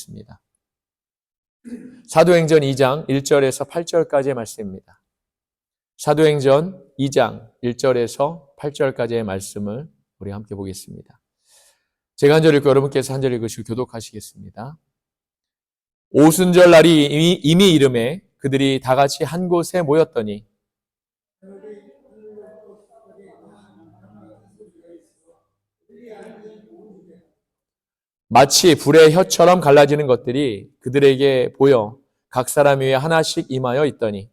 있습니다. 사도행전 2장 1절에서 8절까지의 말씀입니다. 사도행전 2장 1절에서 8절까지의 말씀을 우리 함께 보겠습니다. 제가 한 절 읽고 여러분께서 한 절 읽으시고 교독하시겠습니다. 오순절 날이 이미 이름에 그들이 다 같이 한 곳에 모였더니 마치 불의 혀처럼 갈라지는 것들이 그들에게 보여 각 사람 위에 하나씩 임하여 있더니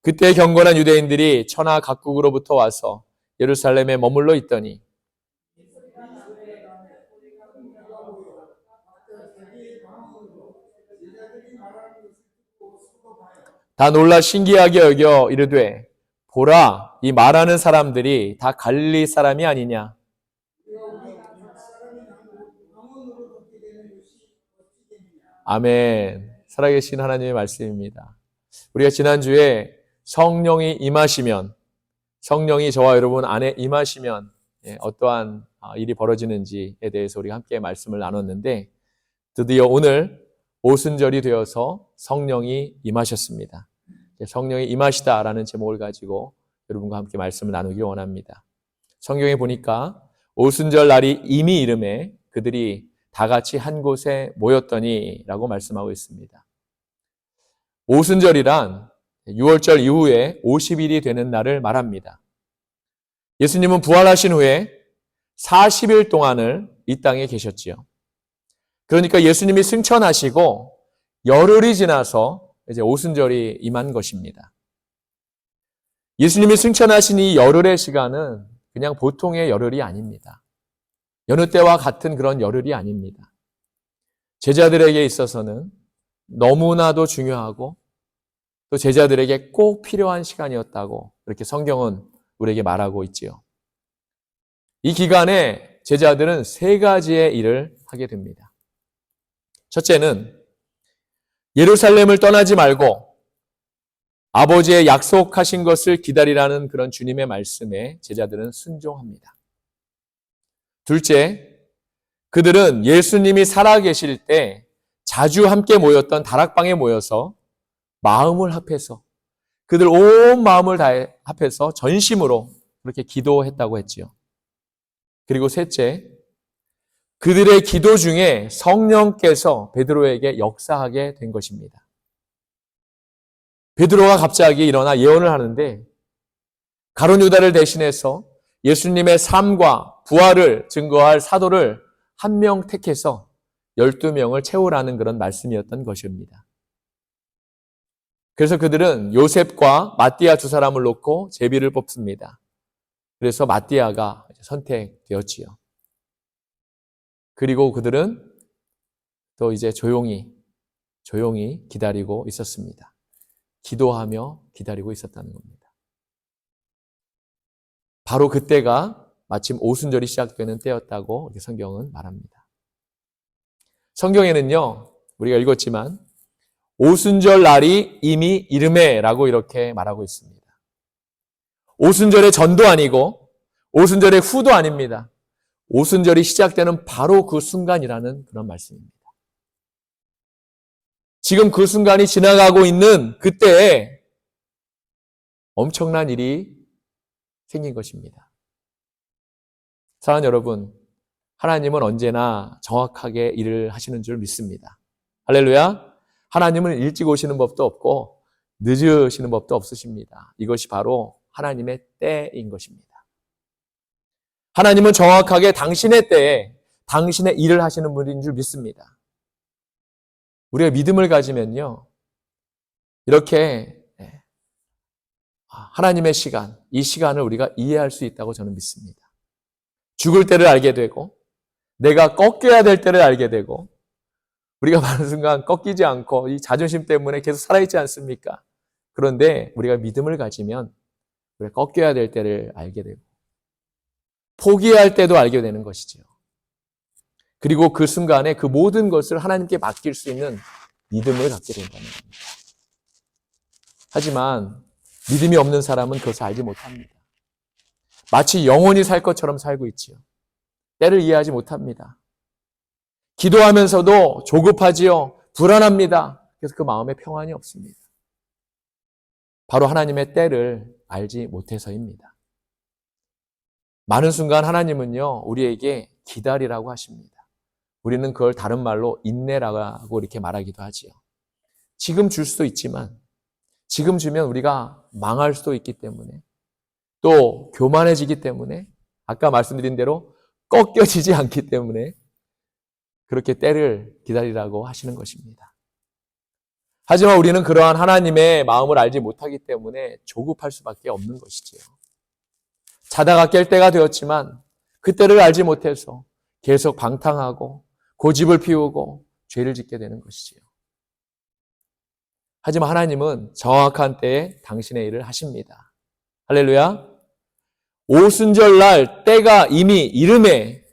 그때 경건한 유대인들이 천하 각국으로부터 와서 예루살렘에 머물러 있더니 다 놀라 신기하게 여겨 이르되 보라 이 말하는 사람들이 다 갈릴리 사람이 아니냐. 아멘. 살아계신 하나님의 말씀입니다. 우리가 지난주에 성령이 임하시면, 성령이 저와 여러분 안에 임하시면 어떠한 일이 벌어지는지에 대해서 우리가 함께 말씀을 나눴는데, 드디어 오늘 오순절이 되어서 성령이 임하셨습니다. 성령이 임하시다라는 제목을 가지고 여러분과 함께 말씀을 나누기 원합니다. 성경에 보니까 오순절 날이 이미 이름에 그들이 다 같이 한 곳에 모였더니 라고 말씀하고 있습니다. 오순절이란 6월절 이후에 50일이 되는 날을 말합니다. 예수님은 부활하신 후에 40일 동안을 이 땅에 계셨지요. 그러니까 예수님이 승천하시고 열흘이 지나서 이제 오순절이 임한 것입니다. 예수님이 승천하신 이 열흘의 시간은 그냥 보통의 열흘이 아닙니다. 여느 때와 같은 그런 열흘이 아닙니다. 제자들에게 있어서는 너무나도 중요하고 또 제자들에게 꼭 필요한 시간이었다고 이렇게 성경은 우리에게 말하고 있지요. 이 기간에 제자들은 세 가지의 일을 하게 됩니다. 첫째는 예루살렘을 떠나지 말고 아버지의 약속하신 것을 기다리라는 그런 주님의 말씀에 제자들은 순종합니다. 둘째, 그들은 예수님이 살아계실 때 자주 함께 모였던 다락방에 모여서 마음을 합해서 그들 온 마음을 다해 합해서 전심으로 그렇게 기도했다고 했지요. 그리고 셋째, 그들의 기도 중에 성령께서 베드로에게 역사하게 된 것입니다. 베드로가 갑자기 일어나 예언을 하는데 가룟 유다를 대신해서 예수님의 삶과 부활을 증거할 사도를 한 명 택해서 12명을 채우라는 그런 말씀이었던 것입니다. 그래서 그들은 요셉과 마띠아 두 사람을 놓고 제비를 뽑습니다. 그래서 마띠아가 선택되었지요. 그리고 그들은 또 이제 조용히 기다리고 있었습니다. 기도하며 기다리고 있었다는 겁니다. 바로 그때가 마침 오순절이 시작되는 때였다고 성경은 말합니다. 성경에는요, 우리가 읽었지만 오순절 날이 이미 이름에라고 이렇게 말하고 있습니다. 오순절의 전도 아니고 오순절의 후도 아닙니다. 오순절이 시작되는 바로 그 순간이라는 그런 말씀입니다. 지금 그 순간이 지나가고 있는 그때에 엄청난 일이 생긴 것입니다. 사랑하는 여러분, 하나님은 언제나 정확하게 일을 하시는 줄 믿습니다. 할렐루야! 하나님은 일찍 오시는 법도 없고 늦으시는 법도 없으십니다. 이것이 바로 하나님의 때인 것입니다. 하나님은 정확하게 당신의 때에 당신의 일을 하시는 분인 줄 믿습니다. 우리가 믿음을 가지면요, 이렇게 하나님의 시간, 이 시간을 우리가 이해할 수 있다고 저는 믿습니다. 죽을 때를 알게 되고 내가 꺾여야 될 때를 알게 되고 우리가 많은 순간 꺾이지 않고 이 자존심 때문에 계속 살아있지 않습니까? 그런데 우리가 믿음을 가지면 우리가 꺾여야 될 때를 알게 되고 포기해야 할 때도 알게 되는 것이지요. 그리고 그 순간에 그 모든 것을 하나님께 맡길 수 있는 믿음을 갖게 된다는 겁니다. 하지만 믿음이 없는 사람은 그것을 알지 못합니다. 마치 영원히 살 것처럼 살고 있지요. 때를 이해하지 못합니다. 기도하면서도 조급하지요. 불안합니다. 그래서 그 마음에 평안이 없습니다. 바로 하나님의 때를 알지 못해서입니다. 많은 순간 하나님은요, 우리에게 기다리라고 하십니다. 우리는 그걸 다른 말로 인내라고 이렇게 말하기도 하지요. 지금 줄 수도 있지만, 지금 주면 우리가 망할 수도 있기 때문에, 또 교만해지기 때문에, 아까 말씀드린 대로 꺾여지지 않기 때문에 그렇게 때를 기다리라고 하시는 것입니다. 하지만 우리는 그러한 하나님의 마음을 알지 못하기 때문에 조급할 수밖에 없는 것이지요. 자다가 깰 때가 되었지만 그 때를 알지 못해서 계속 방탕하고 고집을 피우고 죄를 짓게 되는 것이지요. 하지만 하나님은 정확한 때에 당신의 일을 하십니다. 할렐루야. 오순절날 때가 이미 이름에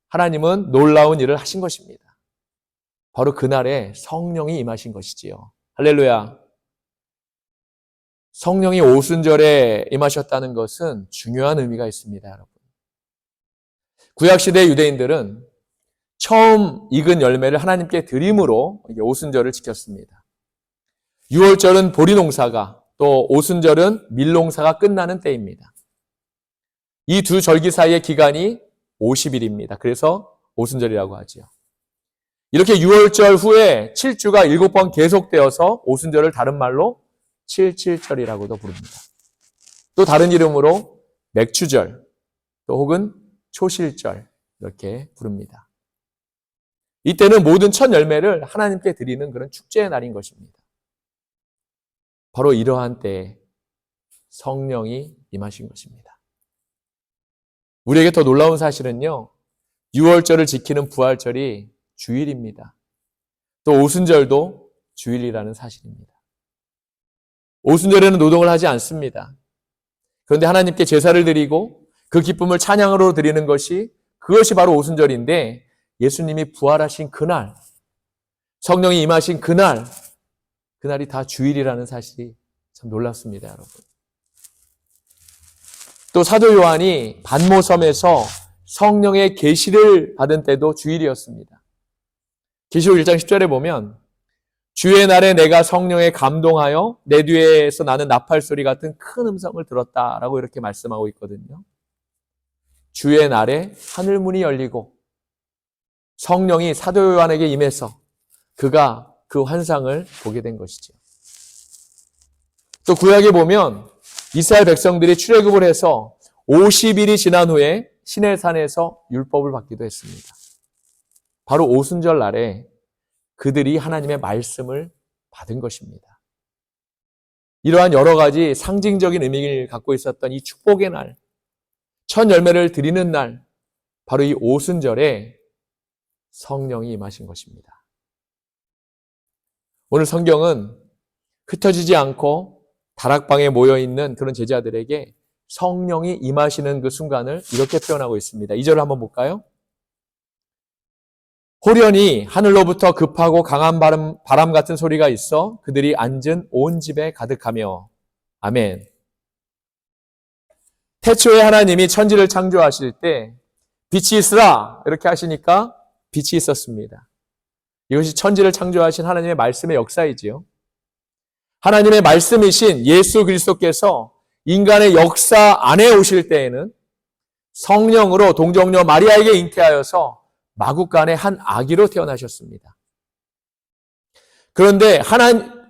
하나님은 놀라운 일을 하신 것입니다. 바로 그날에 성령이 임하신 것이지요. 할렐루야. 성령이 오순절에 임하셨다는 것은 중요한 의미가 있습니다, 여러분. 구약시대 유대인들은 처음 익은 열매를 하나님께 드림으로 오순절을 지켰습니다. 유월절은 보리농사가, 또 오순절은 밀농사가 끝나는 때입니다. 이 두 절기 사이의 기간이 50일입니다. 그래서 오순절이라고 하지요. 이렇게 유월절 후에 7주가 7번 계속되어서 오순절을 다른 말로 7.7절이라고도 부릅니다. 또 다른 이름으로 맥추절, 또 혹은 초실절 이렇게 부릅니다. 이때는 모든 첫 열매를 하나님께 드리는 그런 축제의 날인 것입니다. 바로 이러한 때에 성령이 임하신 것입니다. 우리에게 더 놀라운 사실은요, 유월절을 지키는 부활절이 주일입니다. 또 오순절도 주일이라는 사실입니다. 오순절에는 노동을 하지 않습니다. 그런데 하나님께 제사를 드리고 그 기쁨을 찬양으로 드리는 그것이 바로 오순절인데, 예수님이 부활하신 그날, 성령이 임하신 그날이 다 주일이라는 사실이 참 놀랍습니다, 여러분. 또 사도 요한이 반모섬에서 성령의 계시를 받은 때도 주일이었습니다. 계시록 1장 10절에 보면 주의 날에 내가 성령에 감동하여 내 뒤에서 나는 나팔 소리 같은 큰 음성을 들었다라고 이렇게 말씀하고 있거든요. 주의 날에 하늘문이 열리고 성령이 사도 요한에게 임해서 그가 그 환상을 보게 된 것이죠. 또 구약에 보면 이스라엘 백성들이 출애굽을 해서 50일이 지난 후에 시내산에서 율법을 받기도 했습니다. 바로 오순절 날에 그들이 하나님의 말씀을 받은 것입니다. 이러한 여러 가지 상징적인 의미를 갖고 있었던 이 축복의 날, 첫 열매를 드리는 날, 바로 이 오순절에 성령이 임하신 것입니다. 오늘 성경은 흩어지지 않고 다락방에 모여있는 그런 제자들에게 성령이 임하시는 그 순간을 이렇게 표현하고 있습니다. 2절을 한번 볼까요? 호련히 하늘로부터 급하고 강한 바람 같은 소리가 있어 그들이 앉은 온 집에 가득하며. 아멘. 태초에 하나님이 천지를 창조하실 때 빛이 있으라 이렇게 하시니까 빛이 있었습니다. 이것이 천지를 창조하신 하나님의 말씀의 역사이지요. 하나님의 말씀이신 예수 그리스도께서 인간의 역사 안에 오실 때에는 성령으로 동정녀 마리아에게 잉태하여서 마국간의 한 아기로 태어나셨습니다. 그런데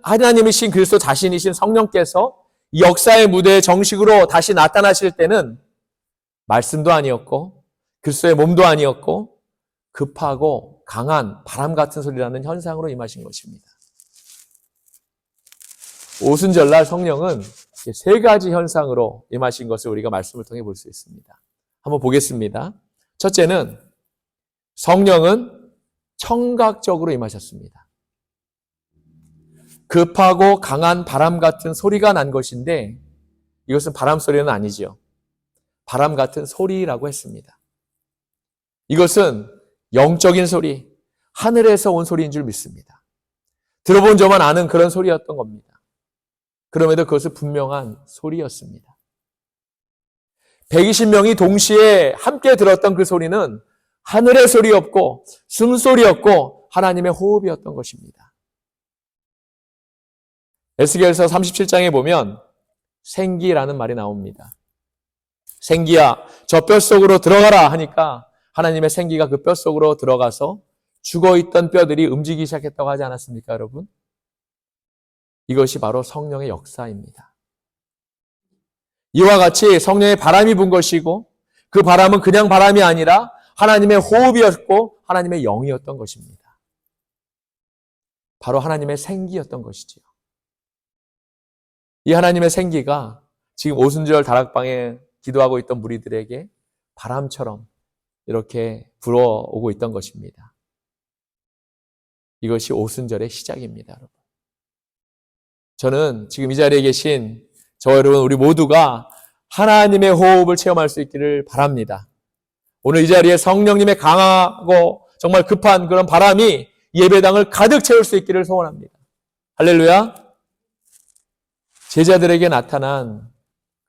하나님이신 그리스도 자신이신 성령께서 이 역사의 무대에 정식으로 다시 나타나실 때는 말씀도 아니었고 그리스도의 몸도 아니었고 급하고 강한 바람 같은 소리라는 현상으로 임하신 것입니다. 오순절날 성령은 세 가지 현상으로 임하신 것을 우리가 말씀을 통해 볼 수 있습니다. 한번 보겠습니다. 첫째는 성령은 청각적으로 임하셨습니다. 급하고 강한 바람 같은 소리가 난 것인데 이것은 바람 소리는 아니지요. 바람 같은 소리라고 했습니다. 이것은 영적인 소리, 하늘에서 온 소리인 줄 믿습니다. 들어본 저만 아는 그런 소리였던 겁니다. 그럼에도 그것은 분명한 소리였습니다. 120명이 동시에 함께 들었던 그 소리는 하늘의 소리였고 숨소리였고 하나님의 호흡이었던 것입니다. 에스겔서 37장에 보면 생기라는 말이 나옵니다. 생기야, 저 뼛속으로 들어가라 하니까 하나님의 생기가 그 뼛속으로 들어가서 죽어있던 뼈들이 움직이기 시작했다고 하지 않았습니까, 여러분? 이것이 바로 성령의 역사입니다. 이와 같이 성령의 바람이 분 것이고 그 바람은 그냥 바람이 아니라 하나님의 호흡이었고 하나님의 영이었던 것입니다. 바로 하나님의 생기였던 것이지요. 이 하나님의 생기가 지금 오순절 다락방에 기도하고 있던 무리들에게 바람처럼 이렇게 불어오고 있던 것입니다. 이것이 오순절의 시작입니다, 여러분. 저는 지금 이 자리에 계신 저 여러분 우리 모두가 하나님의 호흡을 체험할 수 있기를 바랍니다. 오늘 이 자리에 성령님의 강하고 정말 급한 그런 바람이 예배당을 가득 채울 수 있기를 소원합니다. 할렐루야. 제자들에게 나타난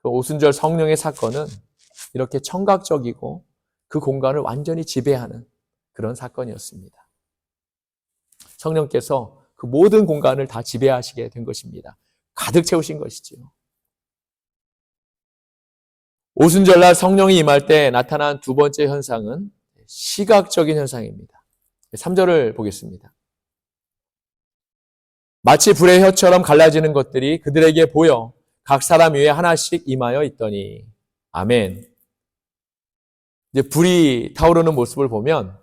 그 오순절 성령의 사건은 이렇게 청각적이고 그 공간을 완전히 지배하는 그런 사건이었습니다. 성령께서 그 모든 공간을 다 지배하시게 된 것입니다. 가득 채우신 것이지요. 오순절날 성령이 임할 때 나타난 두 번째 현상은 시각적인 현상입니다. 3절을 보겠습니다. 마치 불의 혀처럼 갈라지는 것들이 그들에게 보여 각 사람 위에 하나씩 임하여 있더니. 아멘. 이제 불이 타오르는 모습을 보면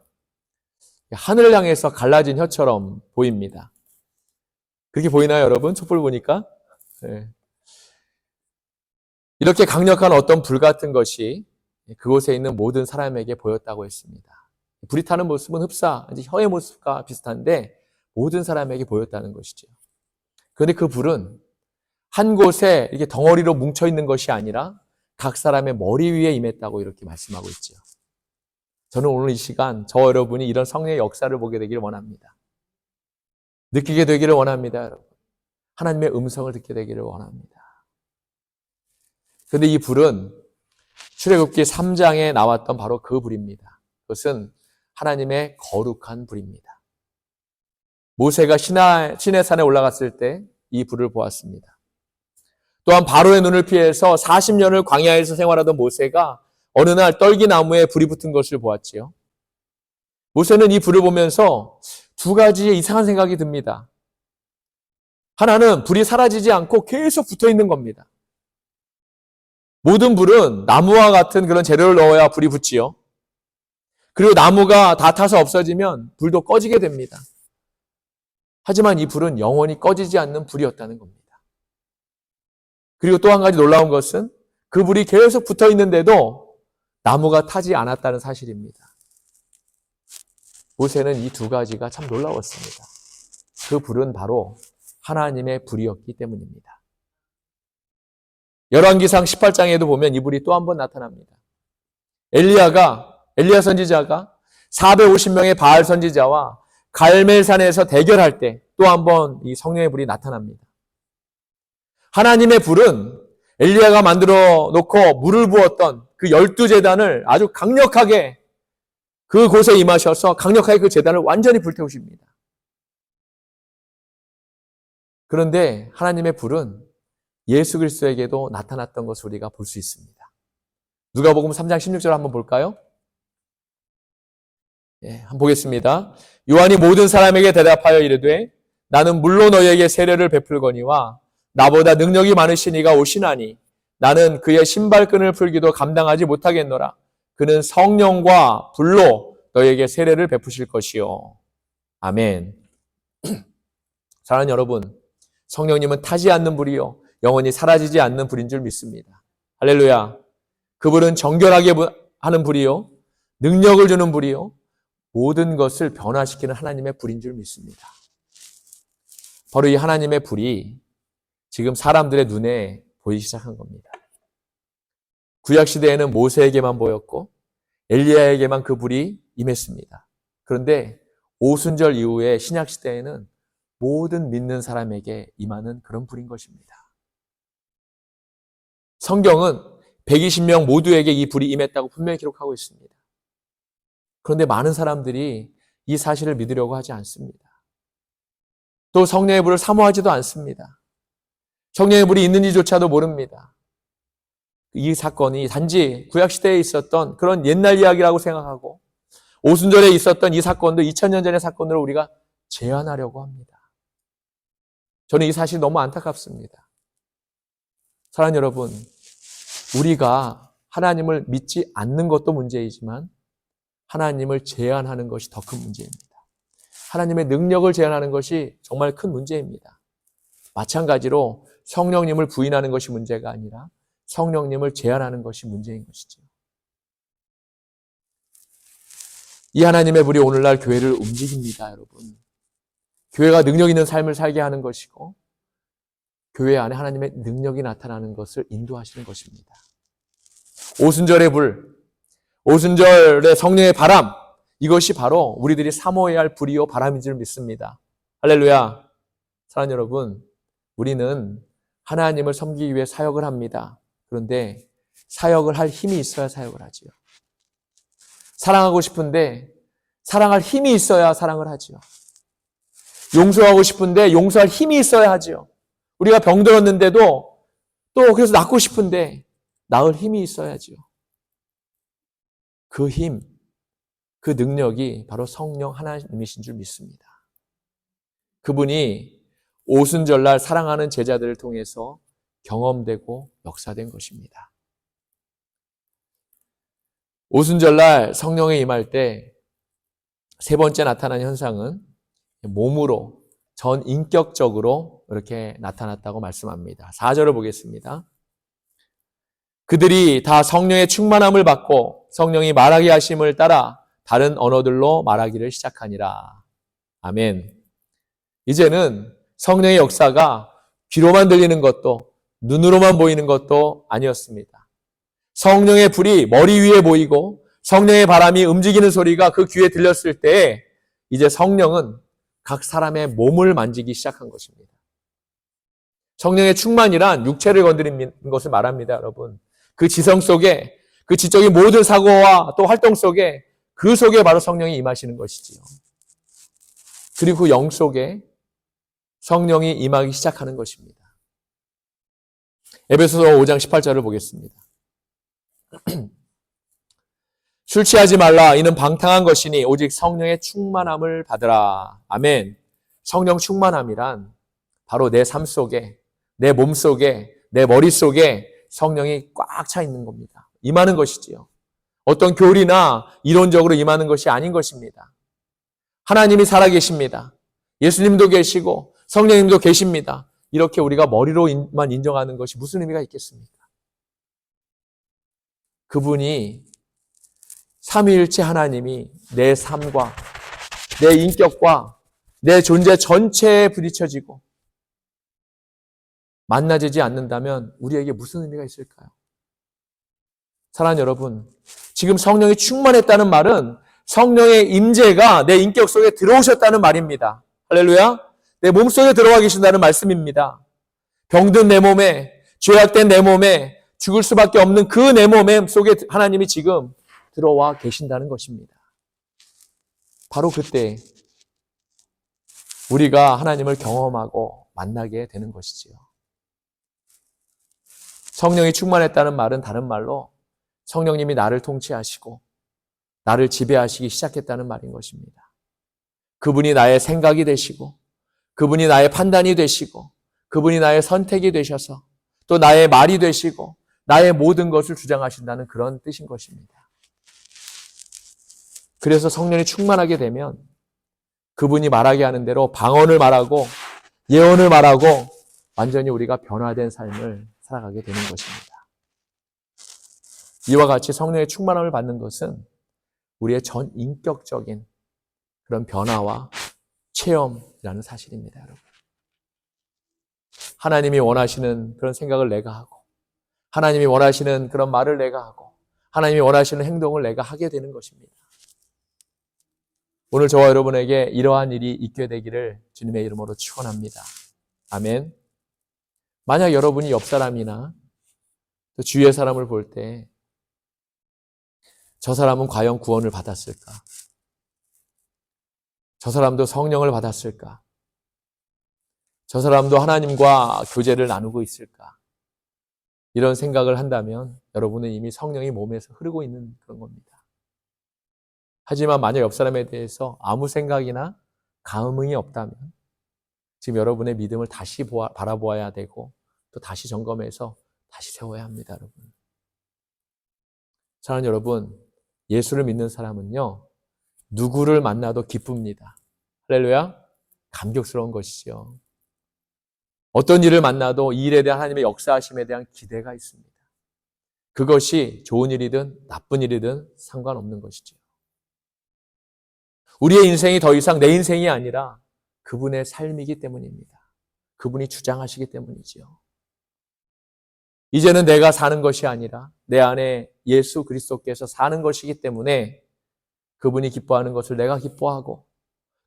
하늘을 향해서 갈라진 혀처럼 보입니다. 그렇게 보이나요, 여러분? 촛불 보니까? 네. 이렇게 강력한 어떤 불 같은 것이 그곳에 있는 모든 사람에게 보였다고 했습니다. 불이 타는 모습은 흡사, 혀의 모습과 비슷한데 모든 사람에게 보였다는 것이죠. 그런데 그 불은 한 곳에 이렇게 덩어리로 뭉쳐있는 것이 아니라 각 사람의 머리 위에 임했다고 이렇게 말씀하고 있죠. 저는 오늘 이 시간 저 여러분이 이런 성령의 역사를 보게 되기를 원합니다. 느끼게 되기를 원합니다, 여러분. 하나님의 음성을 듣게 되기를 원합니다. 그런데 이 불은 출애굽기 3장에 나왔던 바로 그 불입니다. 그것은 하나님의 거룩한 불입니다. 모세가 시내산에 올라갔을 때 이 불을 보았습니다. 또한 바로의 눈을 피해서 40년을 광야에서 생활하던 모세가 어느 날 떨기나무에 불이 붙은 것을 보았지요. 모세는 이 불을 보면서 두 가지의 이상한 생각이 듭니다. 하나는 불이 사라지지 않고 계속 붙어 있는 겁니다. 모든 불은 나무와 같은 그런 재료를 넣어야 불이 붙지요. 그리고 나무가 다 타서 없어지면 불도 꺼지게 됩니다. 하지만 이 불은 영원히 꺼지지 않는 불이었다는 겁니다. 그리고 또 한 가지 놀라운 것은 그 불이 계속 붙어 있는데도 나무가 타지 않았다는 사실입니다. 모세는 이 두 가지가 참 놀라웠습니다. 그 불은 바로 하나님의 불이었기 때문입니다. 열왕기상 18장에도 보면 이 불이 또 한 번 나타납니다. 엘리야 선지자가 450명의 바알 선지자와 갈멜산에서 대결할 때 또 한 번 이 성령의 불이 나타납니다. 하나님의 불은 엘리야가 만들어 놓고 물을 부었던 그 12제단을 아주 강력하게 그곳에 임하셔서 강력하게 그 제단을 완전히 불태우십니다. 그런데 하나님의 불은 예수 그리스도에게도 나타났던 것을 우리가 볼 수 있습니다. 누가복음 3장 16절 한번 볼까요? 한번 보겠습니다. 요한이 모든 사람에게 대답하여 이르되 나는 물로 너희에게 세례를 베풀거니와 나보다 능력이 많으신 이가 오시나니 나는 그의 신발끈을 풀기도 감당하지 못하겠노라. 그는 성령과 불로 너희에게 세례를 베푸실 것이요. 아멘. 사랑하는 여러분, 성령님은 타지 않는 불이요 영원히 사라지지 않는 불인 줄 믿습니다. 할렐루야. 그 불은 정결하게 하는 불이요 능력을 주는 불이요 모든 것을 변화시키는 하나님의 불인 줄 믿습니다. 바로 이 하나님의 불이 지금 사람들의 눈에 보이기 시작한 겁니다. 구약시대에는 모세에게만 보였고 엘리야에게만 그 불이 임했습니다. 그런데 오순절 이후에 신약시대에는 모든 믿는 사람에게 임하는 그런 불인 것입니다. 성경은 120명 모두에게 이 불이 임했다고 분명히 기록하고 있습니다. 그런데 많은 사람들이 이 사실을 믿으려고 하지 않습니다. 또 성령의 불을 사모하지도 않습니다. 성령의 불이 있는지조차도 모릅니다. 이 사건이 단지 구약시대에 있었던 그런 옛날 이야기라고 생각하고 오순절에 있었던 이 사건도 2000년 전의 사건으로 우리가 제한하려고 합니다. 저는 이 사실이 너무 안타깝습니다. 사랑하는 여러분, 우리가 하나님을 믿지 않는 것도 문제이지만 하나님을 제한하는 것이 더 큰 문제입니다. 하나님의 능력을 제한하는 것이 정말 큰 문제입니다. 마찬가지로 성령님을 부인하는 것이 문제가 아니라 성령님을 제한하는 것이 문제인 것이죠. 이 하나님의 불이 오늘날 교회를 움직입니다, 여러분. 교회가 능력 있는 삶을 살게 하는 것이고 교회 안에 하나님의 능력이 나타나는 것을 인도하시는 것입니다. 오순절의 불, 오순절의 성령의 바람, 이것이 바로 우리들이 사모해야 할 불이요 바람인 줄 믿습니다. 할렐루야. 사랑하는 여러분, 우리는 하나님을 섬기기 위해 사역을 합니다. 그런데 사역을 할 힘이 있어야 사역을 하지요. 사랑하고 싶은데 사랑할 힘이 있어야 사랑을 하지요. 용서하고 싶은데 용서할 힘이 있어야 하지요. 우리가 병들었는데도 또 그래서 낫고 싶은데 나을 힘이 있어야지요. 그 힘, 그 능력이 바로 성령 하나님이신 줄 믿습니다. 그분이 오순절날 사랑하는 제자들을 통해서 경험되고 역사된 것입니다. 오순절날 성령에 임할 때 세 번째 나타난 현상은 몸으로 전인격적으로 이렇게 나타났다고 말씀합니다. 4절을 보겠습니다. 그들이 다 성령의 충만함을 받고 성령이 말하게 하심을 따라 다른 언어들로 말하기를 시작하니라. 아멘. 이제는 성령의 역사가 귀로만 들리는 것도 눈으로만 보이는 것도 아니었습니다. 성령의 불이 머리 위에 보이고 성령의 바람이 움직이는 소리가 그 귀에 들렸을 때 이제 성령은 각 사람의 몸을 만지기 시작한 것입니다. 성령의 충만이란 육체를 건드리는 것을 말합니다, 여러분. 그 지성 속에, 그 지적인 모든 사고와 또 활동 속에 그 속에 바로 성령이 임하시는 것이지요. 그리고 그 영 속에 성령이 임하기 시작하는 것입니다. 에베소서 5장 18절을 보겠습니다. 술 취하지 말라. 이는 방탕한 것이니 오직 성령의 충만함을 받으라. 아멘. 성령 충만함이란 바로 내 삶 속에, 내 몸 속에, 내 머릿 속에 성령이 꽉 차 있는 겁니다. 임하는 것이지요. 어떤 교리나 이론적으로 임하는 것이 아닌 것입니다. 하나님이 살아계십니다. 예수님도 계시고 성령님도 계십니다. 이렇게 우리가 머리로만 인정하는 것이 무슨 의미가 있겠습니까? 그분이 삼위일체 하나님이 내 삶과 내 인격과 내 존재 전체에 부딪혀지고 만나지지 않는다면 우리에게 무슨 의미가 있을까요? 사랑하는 여러분, 지금 성령이 충만했다는 말은 성령의 임재가 내 인격 속에 들어오셨다는 말입니다. 할렐루야. 내 몸속에 들어와 계신다는 말씀입니다. 병든 내 몸에, 죄악된 내 몸에, 죽을 수밖에 없는 그 내 몸 속에 하나님이 지금 들어와 계신다는 것입니다. 바로 그때 우리가 하나님을 경험하고 만나게 되는 것이지요. 성령이 충만했다는 말은 다른 말로 성령님이 나를 통치하시고 나를 지배하시기 시작했다는 말인 것입니다. 그분이 나의 생각이 되시고 그분이 나의 판단이 되시고 그분이 나의 선택이 되셔서 또 나의 말이 되시고 나의 모든 것을 주장하신다는 그런 뜻인 것입니다. 그래서 성령이 충만하게 되면 그분이 말하게 하는 대로 방언을 말하고 예언을 말하고 완전히 우리가 변화된 삶을 살아가게 되는 것입니다. 이와 같이 성령의 충만함을 받는 것은 우리의 전 인격적인 그런 변화와 체험이라는 사실입니다, 여러분. 하나님이 원하시는 그런 생각을 내가 하고 하나님이 원하시는 그런 말을 내가 하고 하나님이 원하시는 행동을 내가 하게 되는 것입니다. 오늘 저와 여러분에게 이러한 일이 있게 되기를 주님의 이름으로 축원합니다. 아멘. 만약 여러분이 옆 사람이나 또 주위의 사람을 볼 때 저 사람은 과연 구원을 받았을까? 저 사람도 성령을 받았을까? 저 사람도 하나님과 교제를 나누고 있을까? 이런 생각을 한다면 여러분은 이미 성령이 몸에서 흐르고 있는 그런 겁니다. 하지만 만약 옆 사람에 대해서 아무 생각이나 감흥이 없다면 지금 여러분의 믿음을 다시 바라보아야 되고 또 다시 점검해서 다시 세워야 합니다, 여러분. 사랑하는 여러분, 예수를 믿는 사람은요, 누구를 만나도 기쁩니다. 할렐루야? 감격스러운 것이죠. 어떤 일을 만나도 이 일에 대한 하나님의 역사하심에 대한 기대가 있습니다. 그것이 좋은 일이든 나쁜 일이든 상관없는 것이죠. 우리의 인생이 더 이상 내 인생이 아니라 그분의 삶이기 때문입니다. 그분이 주장하시기 때문이지요. 이제는 내가 사는 것이 아니라 내 안에 예수 그리스도께서 사는 것이기 때문에 그분이 기뻐하는 것을 내가 기뻐하고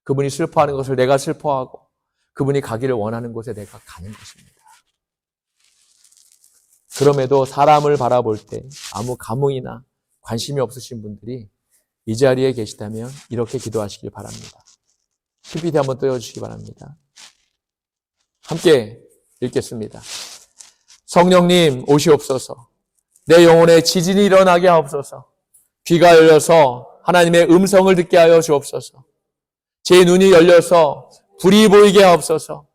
그분이 슬퍼하는 것을 내가 슬퍼하고 그분이 가기를 원하는 곳에 내가 가는 것입니다. 그럼에도 사람을 바라볼 때 아무 감흥이나 관심이 없으신 분들이 이 자리에 계시다면 이렇게 기도하시길 바랍니다. PPT 한번 띄워주시기 바랍니다. 함께 읽겠습니다. 성령님 오시옵소서. 내 영혼에 지진이 일어나게 하옵소서. 귀가 열려서 하나님의 음성을 듣게 하여 주옵소서. 제 눈이 열려서 불이 보이게 하옵소서.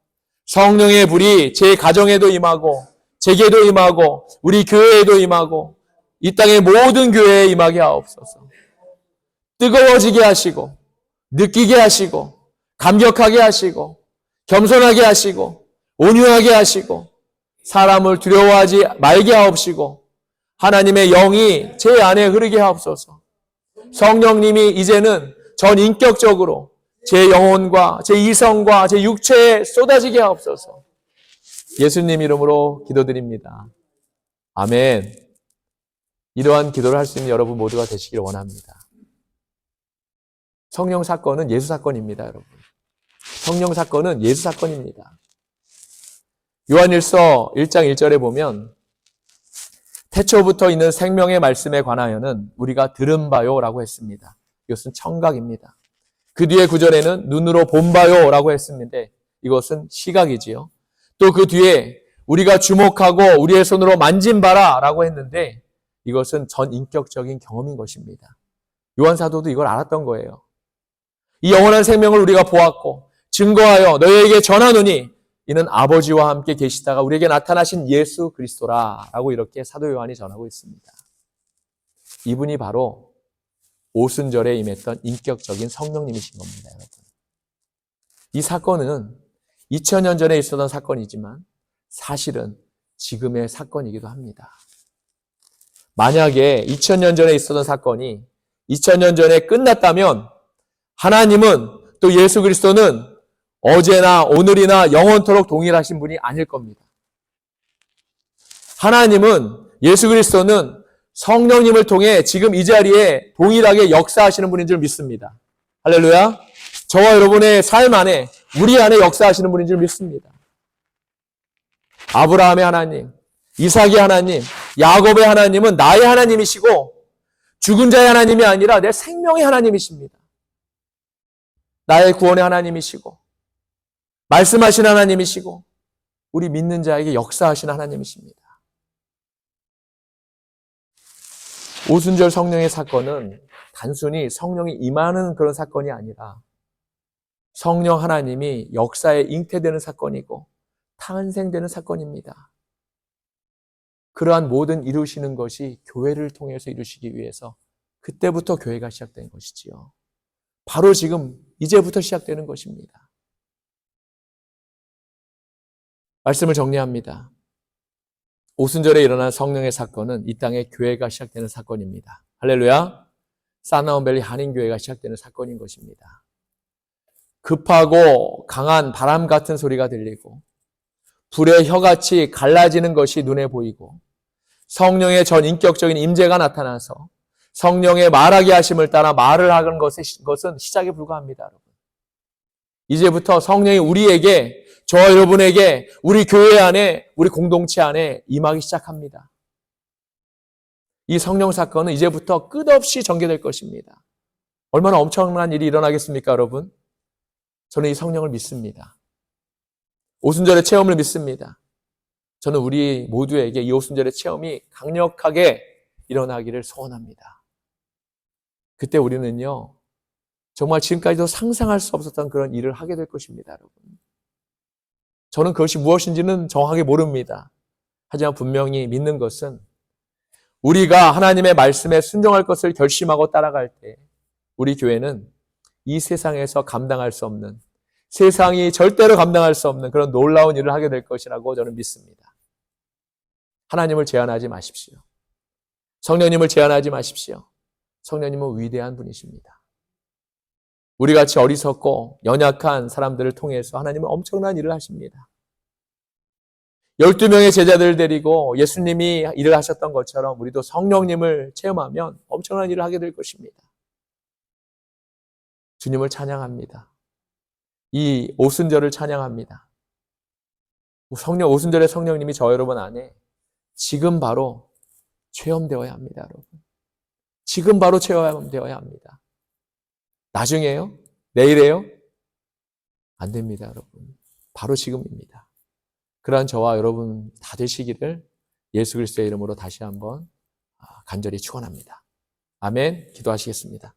성령의 불이 제 가정에도 임하고 제게도 임하고 우리 교회에도 임하고 이 땅의 모든 교회에 임하게 하옵소서. 뜨거워지게 하시고 느끼게 하시고 감격하게 하시고 겸손하게 하시고 온유하게 하시고 사람을 두려워하지 말게 하옵시고 하나님의 영이 제 안에 흐르게 하옵소서. 성령님이 이제는 전인격적으로 제 영혼과 제 이성과 제 육체에 쏟아지게 하옵소서. 예수님 이름으로 기도드립니다. 아멘. 이러한 기도를 할 수 있는 여러분 모두가 되시길 원합니다. 성령 사건은 예수 사건입니다, 여러분. 성령 사건은 예수 사건입니다. 요한일서 1장 1절에 보면 태초부터 있는 생명의 말씀에 관하여는 우리가 들은 바요라고 했습니다. 이것은 청각입니다. 그 뒤에 9절에는 눈으로 본 바요라고 했습니다. 이것은 시각이지요. 또 그 뒤에 우리가 주목하고 우리의 손으로 만진 바라라고 했는데 이것은 전인격적인 경험인 것입니다. 요한 사도도 이걸 알았던 거예요. 이 영원한 생명을 우리가 보았고 증거하여 너희에게 전하노니 이는 아버지와 함께 계시다가 우리에게 나타나신 예수 그리스도라라고 이렇게 사도 요한이 전하고 있습니다. 이분이 바로 오순절에 임했던 인격적인 성령님이신 겁니다, 여러분. 이 사건은 2000년 전에 있었던 사건이지만 사실은 지금의 사건이기도 합니다. 만약에 2000년 전에 있었던 사건이 2000년 전에 끝났다면 하나님은 또 예수 그리스도는 어제나 오늘이나 영원토록 동일하신 분이 아닐 겁니다. 하나님은 예수 그리스도는 성령님을 통해 지금 이 자리에 동일하게 역사하시는 분인 줄 믿습니다. 할렐루야. 저와 여러분의 삶 안에 우리 안에 역사하시는 분인 줄 믿습니다. 아브라함의 하나님, 이삭의 하나님, 야곱의 하나님은 나의 하나님이시고 죽은 자의 하나님이 아니라 내 생명의 하나님이십니다. 나의 구원의 하나님이시고 말씀하신 하나님이시고 우리 믿는 자에게 역사하시는 하나님이십니다. 오순절 성령의 사건은 단순히 성령이 임하는 그런 사건이 아니라 성령 하나님이 역사에 잉태되는 사건이고 탄생되는 사건입니다. 그러한 모든 이루시는 것이 교회를 통해서 이루시기 위해서 그때부터 교회가 시작된 것이지요. 바로 지금 이제부터 시작되는 것입니다. 말씀을 정리합니다. 오순절에 일어난 성령의 사건은 이 땅의 교회가 시작되는 사건입니다. 할렐루야. 사나운밸리 한인교회가 시작되는 사건인 것입니다. 급하고 강한 바람 같은 소리가 들리고 불의 혀같이 갈라지는 것이 눈에 보이고 성령의 전인격적인 임재가 나타나서 성령의 말하게 하심을 따라 말을 하는 것은 시작에 불과합니다, 여러분. 이제부터 성령이 우리에게, 저와 여러분에게, 우리 교회 안에, 우리 공동체 안에 임하기 시작합니다. 이 성령 사건은 이제부터 끝없이 전개될 것입니다. 얼마나 엄청난 일이 일어나겠습니까, 여러분? 저는 이 성령을 믿습니다. 오순절의 체험을 믿습니다. 저는 우리 모두에게 이 오순절의 체험이 강력하게 일어나기를 소원합니다. 그때 우리는요, 정말 지금까지도 상상할 수 없었던 그런 일을 하게 될 것입니다, 여러분. 저는 그것이 무엇인지는 정확하게 모릅니다. 하지만 분명히 믿는 것은 우리가 하나님의 말씀에 순종할 것을 결심하고 따라갈 때 우리 교회는 이 세상에서 감당할 수 없는, 세상이 절대로 감당할 수 없는 그런 놀라운 일을 하게 될 것이라고 저는 믿습니다. 하나님을 제한하지 마십시오. 성령님을 제한하지 마십시오. 성령님은 위대한 분이십니다. 우리같이 어리석고 연약한 사람들을 통해서 하나님은 엄청난 일을 하십니다. 12명의 제자들을 데리고 예수님이 일을 하셨던 것처럼 우리도 성령님을 체험하면 엄청난 일을 하게 될 것입니다. 주님을 찬양합니다. 이 오순절을 찬양합니다. 오순절의 성령님이 저 여러분 안에 지금 바로 체험되어야 합니다, 여러분. 지금 바로 체험되어야 합니다. 나중에요? 내일에요? 안 됩니다, 여러분. 바로 지금입니다. 그러한 저와 여러분 다 되시기를 예수 그리스도의 이름으로 다시 한번 간절히 축원합니다. 아멘. 기도하시겠습니다.